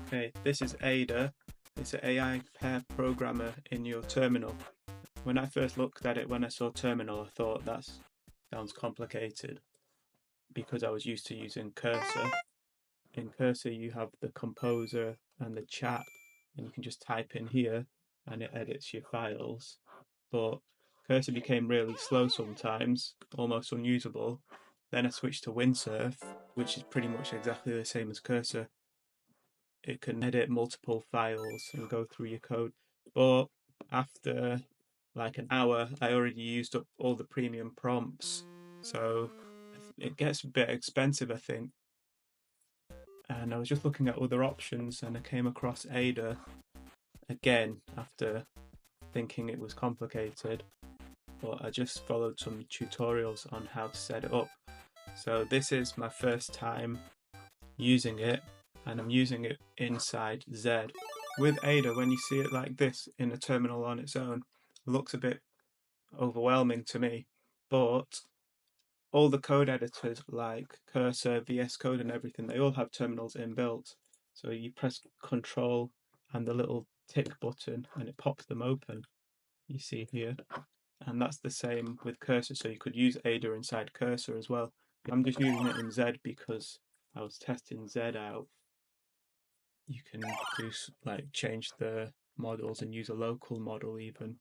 Okay, this is Aider. It's an AI pair programmer in your terminal. When I first looked at it, when I saw terminal, I thought that sounds complicated because I was used to using Cursor. In Cursor, you have the composer and the chat, and you can just type in here and it edits your files. But Cursor became really slow sometimes, almost unusable. Then I switched to Windsurf, which is pretty much exactly the same as Cursor. It can edit multiple files and go through your code. But after like an hour, I already used up all the premium prompts. So it gets a bit expensive, I think. And I was just looking at other options and I came across Aider again after thinking it was complicated. But I just followed some tutorials on how to set it up. So this is my first time using it, and I'm using it inside Zed. With Aider, when you see it like this in a terminal on its own, it looks a bit overwhelming to me, but all the code editors like Cursor, VS Code and everything, they all have terminals inbuilt. So you press Control and the little tick button and it pops them open, you see here. And that's the same with Cursor, so you could use Aider inside Cursor as well. I'm just using it in Zed because I was testing Zed out. You can do like change the models and use a local model even.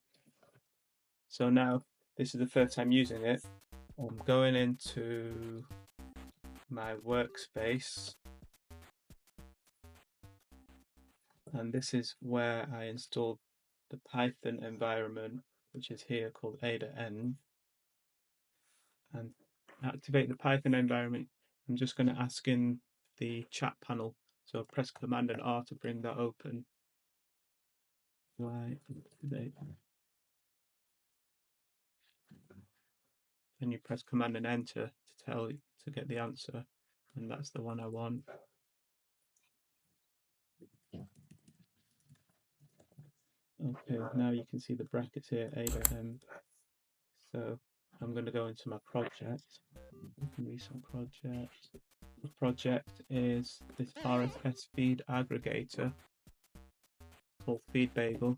So now this is the first time using it. I'm going into my workspace and this is where I installed the Python environment, which is here called Aider N. And activate the Python environment, I'm just going to ask in the chat panel. So press Command and R to bring that open. Why activate? And you press Command and Enter to get the answer, and that's the one I want. Okay, now you can see the brackets here, Aider M. So I'm going to go into my project. Recent project. The project is this RSS feed aggregator called FeedBagel.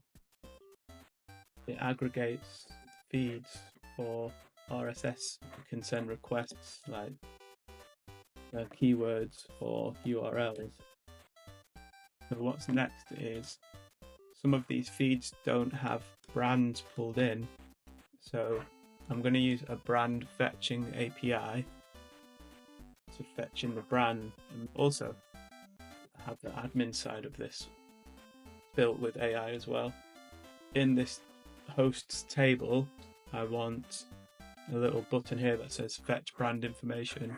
It aggregates feeds for RSS. You can send requests like keywords or URLs. So what's next is some of these feeds don't have brands pulled in. So I'm going to use a brand fetching API to fetch in the brand, and also have the admin side of this built with AI as well. In this hosts table, I want a little button here that says fetch brand information.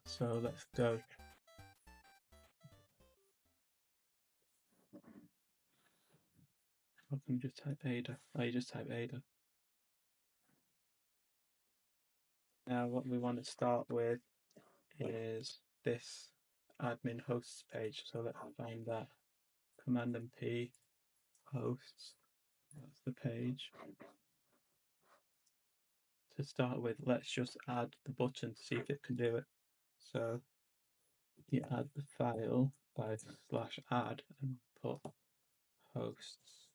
So let's go. How can you just type Aider? Oh, you just type Aider. Now what we want to start with is this admin hosts page. So let's find that. Command and P hosts. That's the page. To start with, let's just add the button to see if it can do it. So you add the file by /add and put hosts.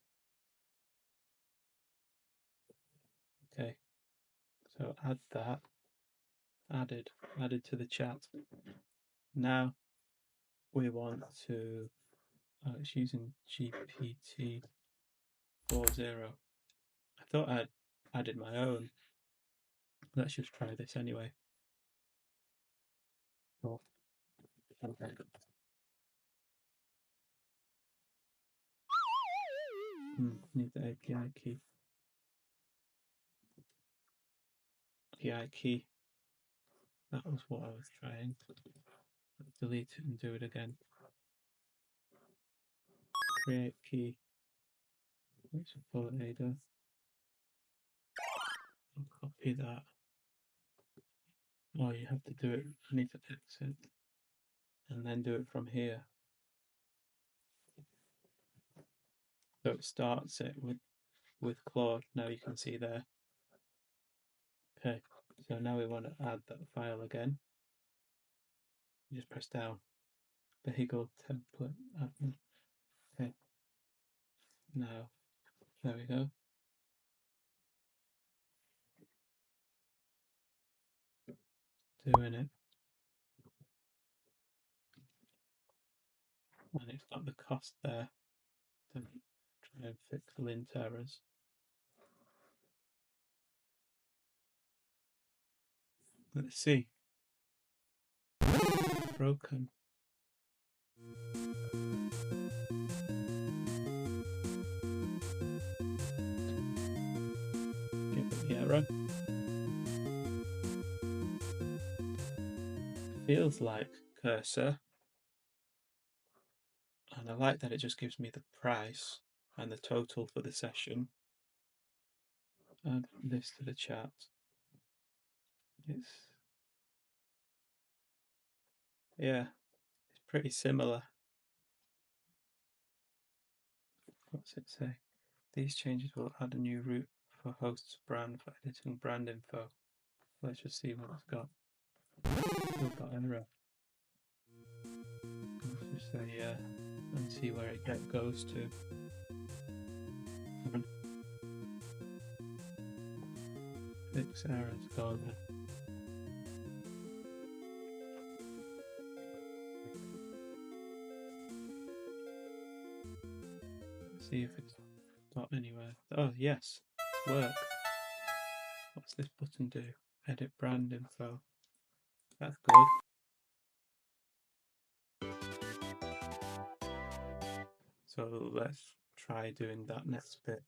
Okay, so add that. Added to the chat. Now we want to, it's using GPT 4.0. I thought I'd added my own. Let's just try this anyway. Oh, okay. Need the API key. API key. That was what I was trying. Let's delete it and do it again. Create key. Let's pull it Aider. I'll copy that. Oh, you have to do it. I need to exit and then do it from here. So it starts it with Claude. Now you can see there. Okay, so now we want to add that file again. You just press down. bagel template admin. Okay, now there we go. Doing it, and it's got the cost there. Then try and fix lint errors. Let's see. Broken. Give it the error. Feels like cursor, and I like that it just gives me the price and the total for the session. Add this to the chat. It's yeah, it's pretty similar. What's it say? These changes will add a new route for host's brand for editing brand info. Let's just see what it's got. Still got error. Let's just say yeah, and see where it goes to. Fix errors, go there. See if it's got anywhere. Oh yes, it's work. What's this button do? Edit brand info. That's good. So let's try doing that next bit.